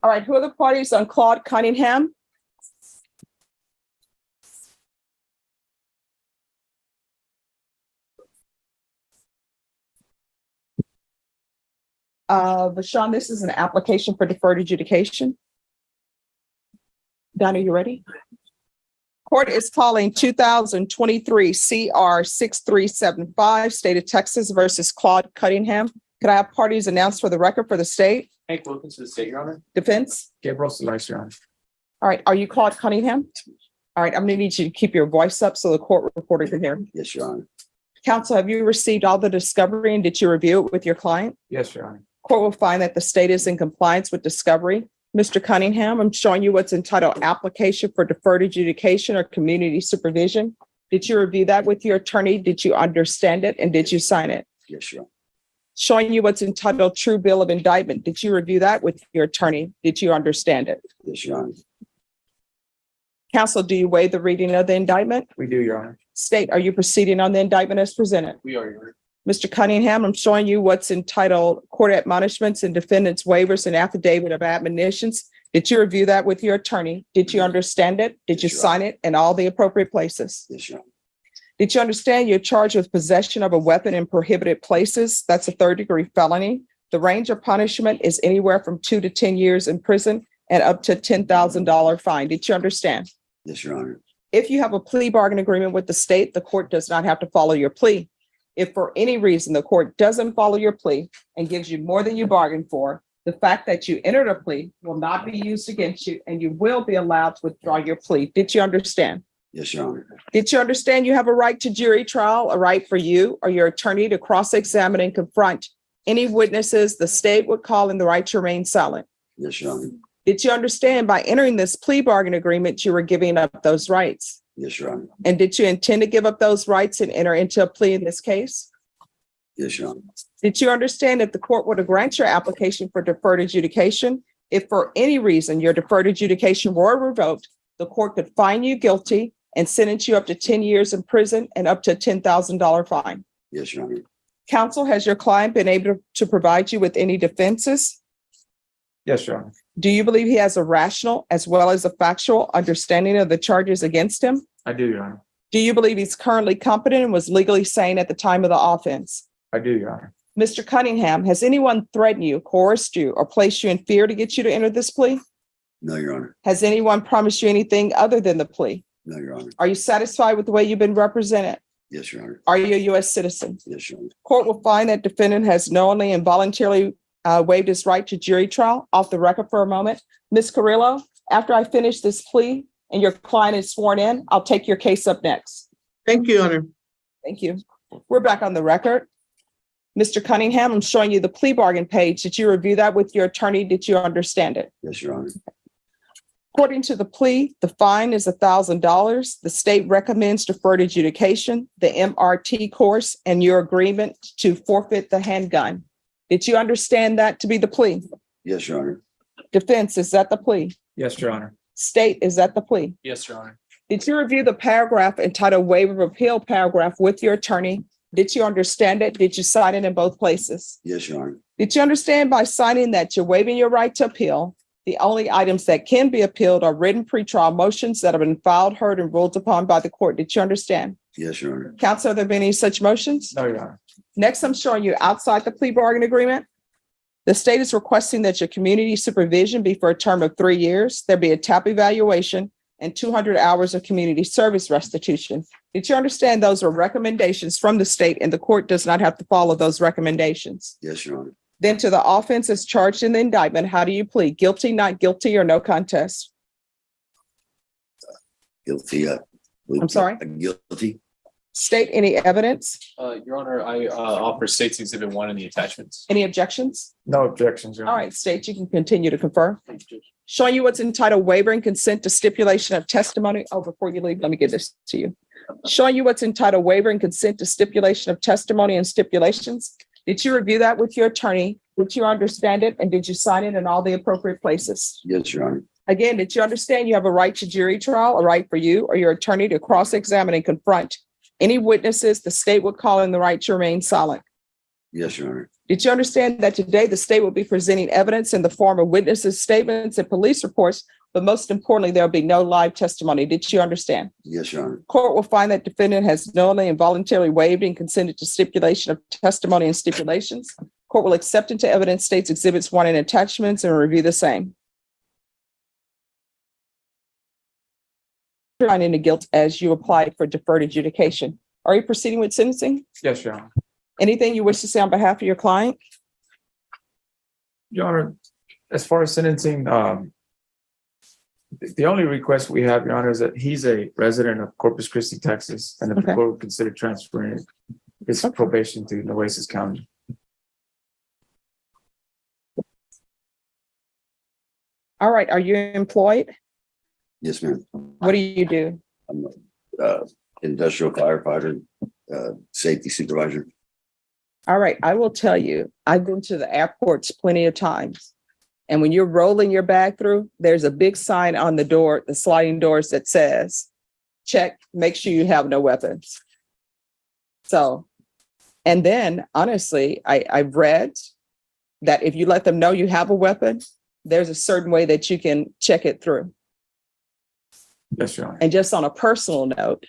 All right, who are the parties on Claude Cunningham? Vashawn, this is an application for deferred adjudication. Donna, you ready? Court is calling 2023 CR 6375, State of Texas versus Claude Cunningham. Could I have parties announced for the record for the state? Hank Wilkins for the state, Your Honor. Defense? Gabriel Solaris, Your Honor. All right, are you Claude Cunningham? All right, I'm gonna need you to keep your voice up so the court reporter can hear. Yes, Your Honor. Counsel, have you received all the discovery and did you review it with your client? Yes, Your Honor. Court will find that the state is in compliance with discovery. Mr. Cunningham, I'm showing you what's entitled application for deferred adjudication or community supervision. Did you review that with your attorney? Did you understand it? And did you sign it? Yes, Your Honor. Showing you what's entitled true bill of indictment. Did you review that with your attorney? Did you understand it? Yes, Your Honor. Counsel, do you waive the reading of the indictment? We do, Your Honor. State, are you proceeding on the indictment as presented? We are, Your Honor. Mr. Cunningham, I'm showing you what's entitled court admonishments and defendants waivers and affidavit of admonitions. Did you review that with your attorney? Did you understand it? Did you Yes, Your sign it in all the appropriate places? Yes, Your Honor. Did you understand you're charged with possession of a weapon in prohibited places? That's a third-degree felony. The range of punishment is anywhere from 2 to 10 years in prison and up to $10,000 fine. Did you understand? Yes, Your Honor. If you have a plea bargain agreement with the state, the court does not have to follow your plea. If for any reason the court doesn't follow your plea and gives you more than you bargained for, the fact that you entered a plea will not be used against you and you will be allowed to withdraw your plea. Did you understand? Yes, Your Honor. Did you understand you have a right to jury trial, a right for you or your attorney to cross-examine and confront any witnesses the state would call in the right to remain silent? Yes, Your Honor. Did you understand by entering this plea bargain agreement, you were giving up those rights? Yes, Your Honor. And did you intend to give up those rights and enter into a plea in this case? Yes, Your Honor. Did you understand if the court were to grant your application for deferred adjudication, if for any reason your deferred adjudication were revoked, the court could find you guilty and sentence you up to 10 years in prison and up to a $10,000 fine? Yes, Your Honor. Counsel, has your client been able to provide you with any defenses? Yes, Your Honor. Do you believe he has a rational as well as a factual understanding of the charges against him? I do, Your Honor. Do you believe he's currently competent and was legally sane at the time of the offense? I do, Your Honor. Mr. Cunningham, has anyone threatened you, coerced you, or placed you in fear to get you to enter this plea? No, Your Honor. Has anyone promised you anything other than the plea? No, Your Honor. Are you satisfied with the way you've been represented? Yes, Your Honor. Are you a U.S. citizen? Yes, Your Honor. Court will find that defendant has knowingly and voluntarily waived his right to jury trial. Off the record for a moment. Ms. Carrillo, after I finish this plea and your client is sworn in, I'll take your case up next. Thank you, Your Honor. Thank you. We're back on the record. Mr. Cunningham, I'm showing you the plea bargain page. Did you review that with your attorney? Did you understand it? Yes, Your Honor. According to the plea, the fine is $1,000. The state recommends deferred adjudication, the MRT course, and your agreement to forfeit the handgun. Did you understand that to be the plea? Yes, Your Honor. Defense, is that the plea? Yes, Your Honor. State, is that the plea? Yes, Your Honor. Did you review the paragraph entitled waiver of appeal paragraph with your attorney? Did you understand it? Did you sign it in both places? Yes, Your Honor. Did you understand by signing that you're waiving your right to appeal? The only items that can be appealed are written pretrial motions that have been filed, heard, and ruled upon by the court. Did you understand? Yes, Your Honor. Counsel, have there been any such motions? No, Your Honor. Next, I'm showing you outside the plea bargain agreement. The state is requesting that your community supervision be for a term of 3 years. There be a TAP evaluation and 200 hours of community service restitution. Did you understand those are recommendations from the state and the court does not have to follow those recommendations? Yes, Your Honor. Then to the offense as charged in the indictment, how do you plead? Guilty, not guilty, or no contest? Guilty. I'm sorry? Guilty. State any evidence? Your Honor, I offer State's Exhibit 1 in the attachments. Any objections? No objections, Your All Honor. right, state, you can continue to confer. Thank you, Judge. Showing you what's entitled waiver and consent to stipulation of testimony. Oh, before you leave, let me give this to you. Showing you what's entitled waiver and consent to stipulation of testimony and stipulations. Did you review that with your attorney? Did you understand it? And did you sign it in all the appropriate places? Yes, Your Honor. Again, did you understand you have a right to jury trial, a right for you or your attorney to cross-examine and confront any witnesses the state would call in the right to remain silent? Yes, Your Honor. Did you understand that today the state will be presenting evidence in the form of witnesses' statements and police reports, but most importantly, there will be no live testimony? Did you understand? Yes, Your Honor. Court will find that defendant has knowingly and voluntarily waived and consented to stipulation of testimony and stipulations. Court will accept into evidence states exhibits 1 and attachments and review the same. Finding the guilt as you applied for deferred adjudication. Are you proceeding with sentencing? Yes, Your Honor. Anything you wish to say on behalf of your client? Your Honor, as far as sentencing, the only request we have, Your Honor, is that he's a resident of Corpus Christi, Texas, and if the Okay. court would consider transferring his probation to Nueces County. All right, are you employed? Yes, ma'am. What do you do? I'm a industrial firefighter, safety supervisor. All right, I will tell you, I've been to the airports plenty of times. And when you're rolling your bag through, there's a big sign on the door, the sliding doors that says, check, make sure you have no weapons. So, and then honestly, I've read that if you let them know you have a weapon, there's a certain way that you can check it through. Yes, Your Honor. And just on a personal note,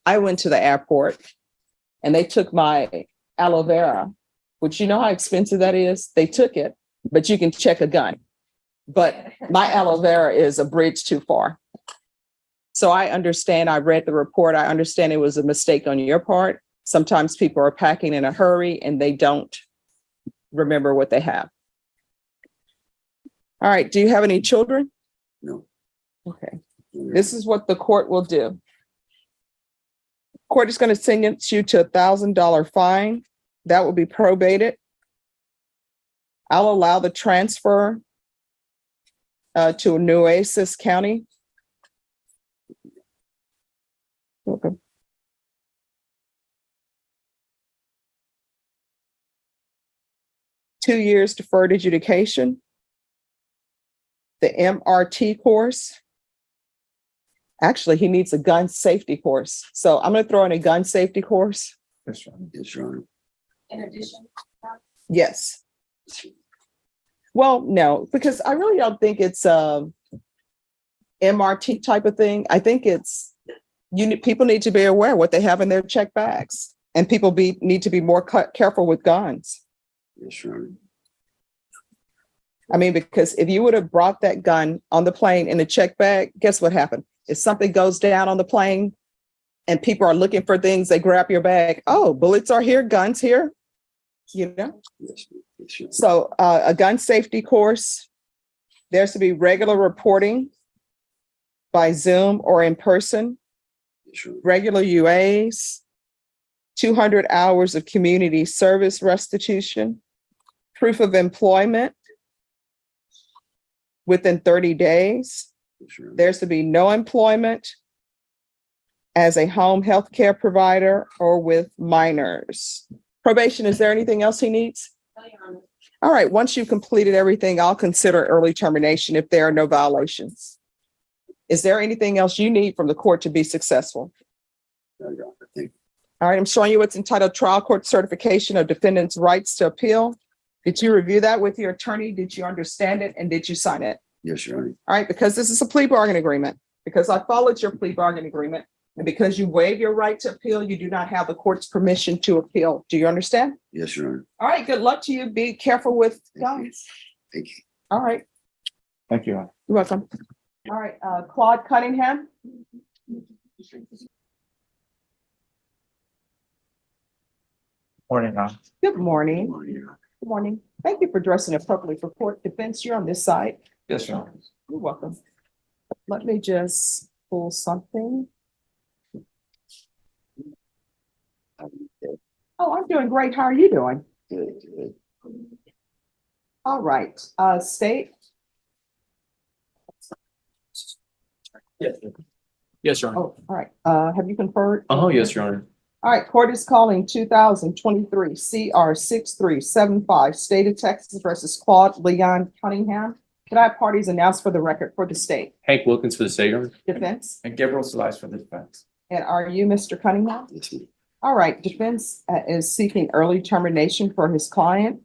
I went to the airport and they took my aloe vera, which you know how expensive that is. They took it, but you can check a gun. But my aloe vera is a bridge too far. So I understand, I read the report. I understand it was a mistake on your part. Sometimes people are packing in a hurry and they don't remember what they have. All right, do you have any children? No. Okay. This is what the court will do. Court is going to sentence you to $1,000 fine. That will be probated. I'll allow the transfer to Nueces County. Okay. Two years deferred adjudication. The MRT course. Actually, he needs a gun safety course. So I'm going to throw in a gun safety course. Yes, Your Honor. Yes, Your Honor. In addition. Yes. Well, no, because I really don't think it's a MRT type of thing. I think it's people need to be aware what they have in their check bags, and people need to be more careful with guns. Yes, Your Honor. I mean, because if you would have brought that gun on the plane in a check bag, guess what happened? If something goes down on the plane and people are looking for things, they grab your bag. Oh, bullets are here, guns here, you know? Yes, yes, Your Honor. So a gun safety course, there's to be regular reporting by Zoom or in person, Yes, Your Honor. regular UAs, 200 hours of community service restitution, proof of employment within 30 days. Yes, Your Honor. There's to be no employment as a home health care provider or with minors. Probation, is there anything else he needs? No, Your Honor. All right, once you've completed everything, I'll consider early termination if there are no violations. Is there anything else you need from the court to be successful? No, Your Honor. Thank you. All right, I'm showing you what's entitled Trial Court Certification of Defendant's Rights to Appeal. Did you review that with your attorney? Did you understand it? And did you sign it? Yes, Your Honor. All right, because this is a plea bargain agreement, because I followed your plea bargain agreement, and because you waive your right to appeal, you do not have the court's permission to appeal. Do you understand? Yes, Your Honor. All right, good luck to you. Be careful with guns. Thank you. All right, Thank you, Your Honor. you're welcome. All right, Claude Cunningham. Morning, Your Honor. Good morning. Good morning, Your Honor. Good morning. Thank you for dressing appropriately for court defense. You're on this side. Yes, Your Honor. You're welcome. Let me just pull something. Oh, I'm doing great. How are you doing? Good, good. All right, state. Yes, Your Honor. Oh, all right. Have you conferred? Oh, yes, Your Honor. All right, court is calling 2023 CR 6375, State of Texas versus Claude Leon Cunningham. Could I have parties announced for the record for the state Hank Wilkins for the state, Your Honor. defense? And Gabriel Solis for the defense. And are you Mr. Cunningham? Yes, ma'am. All right, defense is seeking early termination for his client.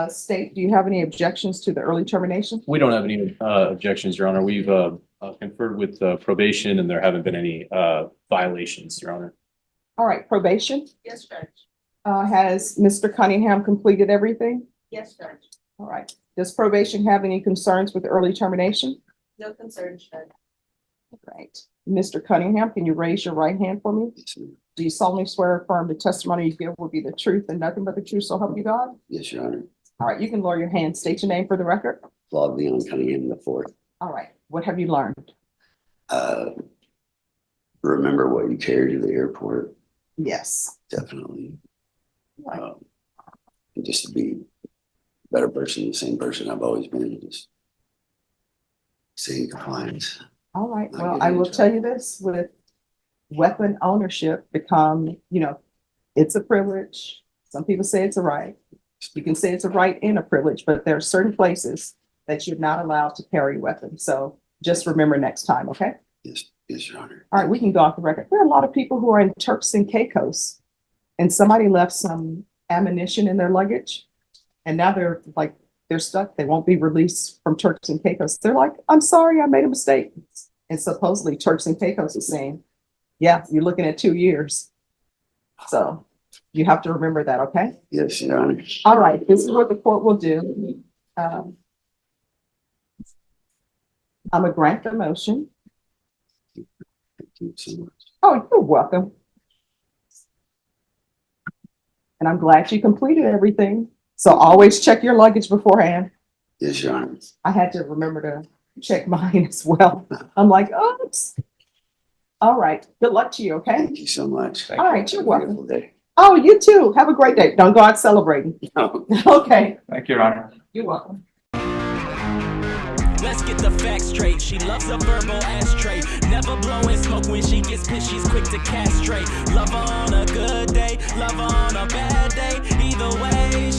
State, do you have any objections to the early termination? We don't have any objections, Your Honor. We've conferred with probation and there haven't been any violations, Your Honor. All right, probation, Yes, Judge. has Mr. Cunningham completed everything? Yes, Judge. All right, does probation have any concerns with early termination? No concerns, Judge. Right. Mr. Cunningham, can you raise your right hand for me? Yes, ma'am. Do you solemnly swear or affirm the testimony you give will be the truth and nothing but the truth, so help you God? Yes, Your Honor. All right, you can lower your hand. State your name for the record. Claude Leon Cunningham the fourth. All right, what have you learned? Remember what you carried to the airport, Yes. definitely. Right. And just to be a better person, the same person I've always been, just stay in compliance. All right, Not well, get I will into tell you this, with weapon ownership it's a privilege. Some people say it's a right. You can say it's a right and a privilege, but there are certain places that you're not allowed to carry weapons. So just remember next time, okay? Yes, yes, Your Honor. All right, we can go off the record. There are a lot of people who are in Turks and Caicos and somebody left some ammunition in their luggage. And now they're stuck. They won't be released from Turks and Caicos. They're like, I'm sorry, I made a mistake. And supposedly Turks and Caicos is saying, yeah, you're looking at 2 years. So you have to remember that, okay? Yes, Your Honor. All right, this is what the court will do. I'm gonna grant the motion. Thank you so much. Oh, you're welcome. And I'm glad you completed everything. So always check your luggage beforehand. Yes, Your Honor. I had to remember to check mine as well. I'm like, oops. All right, good luck to you, okay? Thank you so much. All right, you're Have a welcome. beautiful day. Oh, you too. Have a great day. Don't go out celebrating. No. Okay, Thank you, Your Honor. you're welcome. Let's get the facts straight. She loves a verbal ashtray. Never blowing smoke when she gets pissed. She's quick to castrate. Love her on a good day, love her on a bad day. Either way,